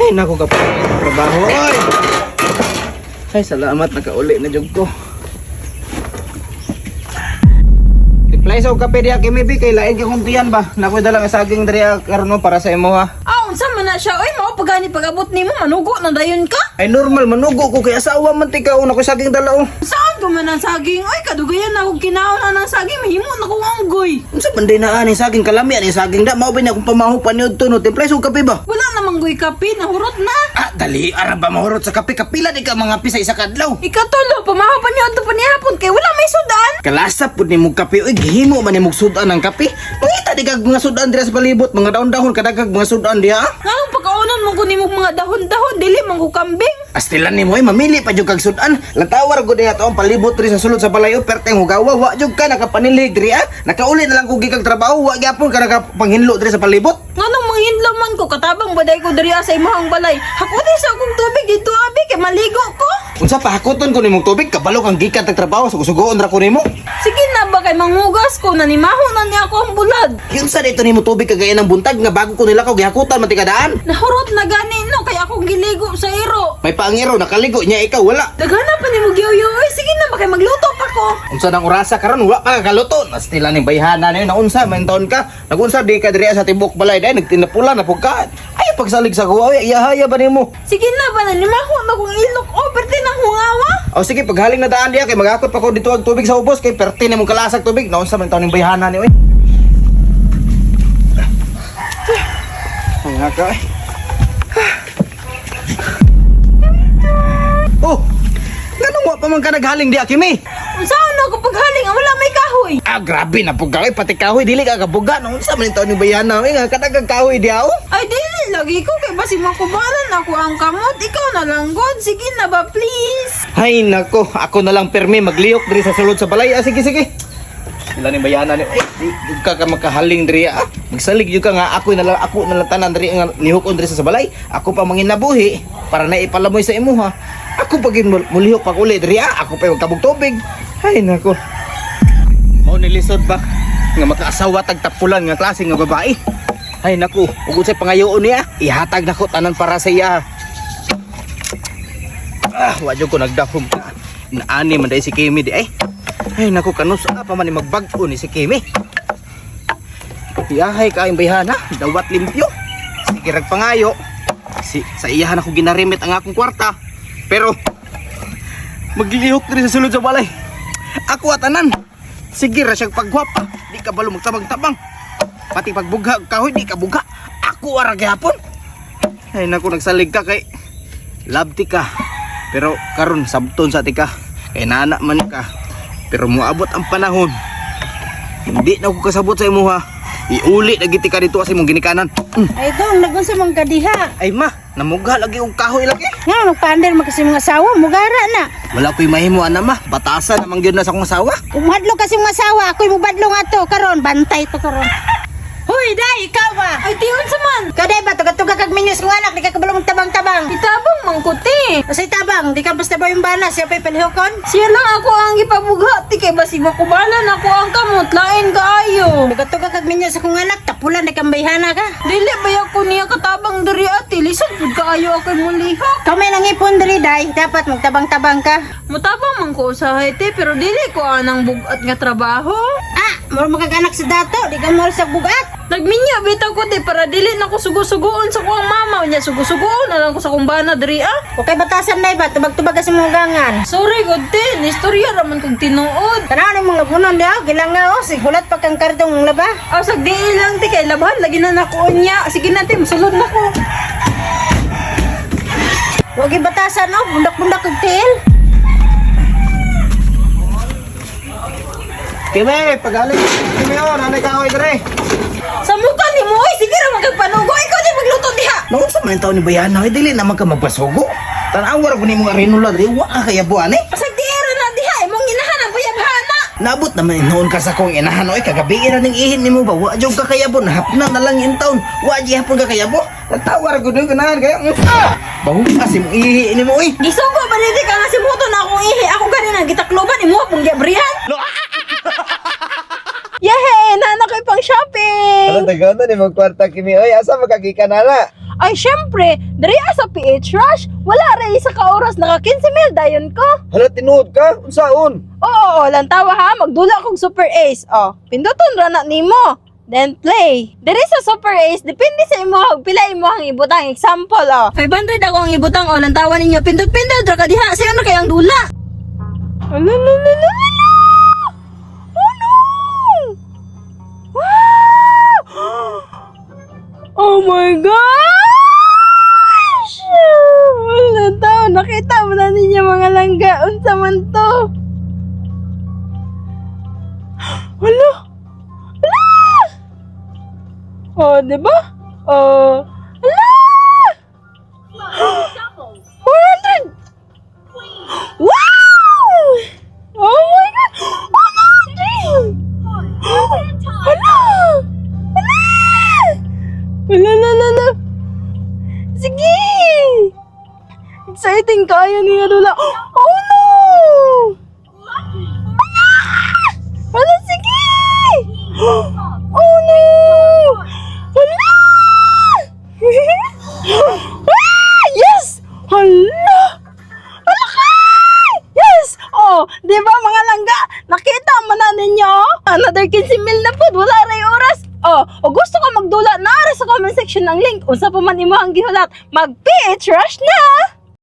Ay, naku ka pa ng trabaho. Ay! Ay, salamat. Nakauli na jog ko. Tiplay sa kape diya, Kimi, kay lain ka kuntiyan ba? Naku, dalang saging diya karon para sa imo ha. Unsa man na siya? Oy, mao pagani pag-abot nimo manugo na dayon ka? Ay, normal, manugo ko kay asawa man tika. Una ko saging dala oh. Saan ko man ang saging? Oy, kadugayan na akong kinaon na ng saging, mahimo na ko anggoy. Unsa man din na ani saging kalami ani saging da mao ba na kung pamaho paniud to no. Tiplay sa kape ba? Wala namang goy kape, nahurot na. Ah, dali ara ba mahurot sa kape kapila di ka mga pisa isa kadlaw. Ikatulo, pamahaw pa niyo pa niya hapon kay wala may sudan. Kalasa pud ni mong kape oy gihimo man ni mong sudan ang kape. Pangita di kag mga sudan dira sa palibot mga daon-daon kadagag mga sudan diha. Nganong pagkaunan mo ko nimo mga dahon-dahon dili man ko kambing. Astilan nimo mamili pa jud kag sudan. Latawar gud niya to ang palibot diri sa sulod sa balayo perteng hugawa wa jud ka nakapanilig diri ah. Nakauli na lang ko gikag trabaho wa gyapon ka nakapanghinlo diri sa palibot. Nganong manghinlo man ko katabang baday ko diri sa imong balay. Hakuti sa akong tubig dito abi kay maligo ko. Unsa pa hakuton ko nimong tubig kabalo kang gikan tag trabaho sugo-sugoon ra ko nimo. Sige na ba kay mangugas ko nanimaho na niya ako ang bulad. Kinsa dito nimo tubig kagaya ng buntag nga bago ko nila kag gihakutan man tikadaan. Nahurot na gani no kay akong giligo sa iro. May paangiro nakaligo niya ikaw wala. Daghana pa nimo giuyo. Oy, sige na ba kay magluto pa ko. Unsa nang orasa karon wa pa kagaluto. Nastila ning bayhana ni naunsa man taon ka. Nagunsa di ka diri sa tibok balay dai nagtinapula na pug ka. Ay pagsalig sa kuwa iyahaya ba nimo? Sige na ba nanimaho na kong ilok o perte ng hungawa. O sige paghaling na daan diya kay magakot pa ko dito ang tubig sa ubos kay perti nimong kalasag tubig. Naunsa man taon ning bayhana ni oy. Ay nga eh. Oh! Ganun wa pa man ka naghaling di Kimi? Unsaon na ko paghaling wala may kahoy. Ah, grabe na pugay pati kahoy dili ka kabuga nung sa man taon ni bayana nga kadagang kahoy di aw. Ay dili lagi ko kay basi makubalan ako ang kamot. Ikaw na lang god. Sige na ba please. Ay nako, ako na lang permi magliyok diri sa sulod sa balay. Ah, sige sige. Sila ni bayana ni di ka makahaling diri ah. Magsalig jud ka nga ako na lang tanan diri nga lihokon diri sa balay. Ako pa manginabuhi para na ipalamoy sa imuha. Ako pagin mulihok pag uli diri ah. Ako pa magkabog tubig. Ay nako. Mao nilisod ba nga makaasawa tag tapulan nga klase nga babae. Ay naku, ug unsay pangayoon niya, ihatag nako tanan para sa iya. Ah, wa jud ko nagdahom. Naani man dai si Kimi di ay. Ay naku kanus pa man ni magbag-o ni si Kimi. Iyahay ka ang bayhana, dawat limpyo. Sige rag pangayo. Sa iyahan ako ginarimit ang akong kwarta. Pero maglihok diri sa sulod sa balay. Ako atanan. Sige ra siyang pagwapa. Di ka balo magtabang-tabang. Pati pagbugha kahoy di ka bugha. Ako ara gihapon. Ay naku nagsalig ka kay love ti ka. Pero karon sabton sa tika. Kay nana man ka. Pero moabot ang panahon. Hindi na ako kasabot sa imo ha. Iuli na giti ka dito sa imong ginikanan. Ay dong, nagunsa man ka diha. Ay ma, namugha lagi og kahoy lagi. Nga, magpander man kasi mga asawa, mugara na. Wala ko'y mahimo ana ma. Batasan namang gyud na sa akong asawa. Umhadlo kasi mga asawa, ako'y mubadlo nga to, karon, bantay to karon. Hoy, day, ikaw ba? Ay tiyon sa man. Kaday ba, tuga-tuga kag minyos ng anak, di ka kabalong tabang-tabang. Itabang mangkuti. Masay tabang, di ka basta ba yung bala, siya pa'y palihokon? Siya lang ako ang ipabugati kay basi makubalan ako ang kamot lain kaayo. Tuga-tuga kag minyos sa kong anak, tapulan na kambayhana ka. Dili ba ako niya katabang diri ati lisod pud kaayo ako mulihok. Ikaw may nangipon diri, day, dapat magtabang-tabang ka. Mutabang man ko sa te pero dili ko anang bugat nga trabaho. Moro magkaganak sa dato, di ka moro sa bugat. Nagminya bitaw ko di para dili na ko sugo-sugoon sa kuang mama niya sugo-sugoon na lang ko sa kumbana diri ah. Okay, batasan day ba, tubag-tubag ka sa mga gangan. Sorry god tin, istorya raman kog tinuod. Tanaw ni mong labunon di gilang nga sigulat pa kang kartong mong laba. Sag diin lang ti kay labahan lagi na nako niya. Sige na ti, musulod na ko. Huwag ibatasan no, bundak-bundak kag tiil. Kimi, pagaling. Kimi oh, nanay kahoy dire. Sa mukha ni mo, sige ra magpanugo. Ikaw di magluto diha. Noon sa man taon ni bayana, ay dili naman ka magpasugo. Tanawar ko ni mga rinula diri wa ka kaya buan eh. Pasag diira na diha, imong inahan ang bayabhana. Nabot naman noon ka sa kong inahan oy kagabi ra ning ihin nimo ba wa jud ka kaya bo hapna na lang in taon. Wa di hapon ka kaya bo. Tawar ko dun ganahan kaya. Bahu asim ihi nimo oy. Gisugo ba dili ka nga si muto na akong ihi. Ako gani na gitakloban imo pong giabrihan. Yehey! Nana ko'y pang shopping! Ano tagaw na ni magkwarta Kimi oy asa magkagika na na? Ay, syempre, dari sa PH Rush, wala rin sa ka-oras naka 15,000 dayon ko. Hala, tinuod ka? Unsaon? Oo, lantawa ha, magdula kong Super Ace. Oh, pinduton ra na nimo. Then play. Diri sa Super Ace, depende sa imo pila imo ang ibutang. Example, 500 ako ang ibutang, lantawa ninyo. Pindot-pindot ra ka diha, sayo na kayang dula. Alalala. Oh no! Wow! Oh my gosh! Wala tao, nakita mo na ninyo mga langga. Unsa man to? Wala! Wala! Oh, diba? Oh, wala! 400! Wow! Oh my God! Oh no! Damn! Wala! Wala! Wala! Sige! Exciting kaya niya Dula. Oh no! Wala! Sige! Oh no! Wala! Ah! Yes! Hala! Hala ka! Yes! Oh, di ba mga langga? Nakita mo na ninyo? Another 15,000 na po. Wala ray oras. Oh, o gusto ka magdula, naara sa comment section ng link. Unsa pa man imo ang gihulat, mag-PH Rush na!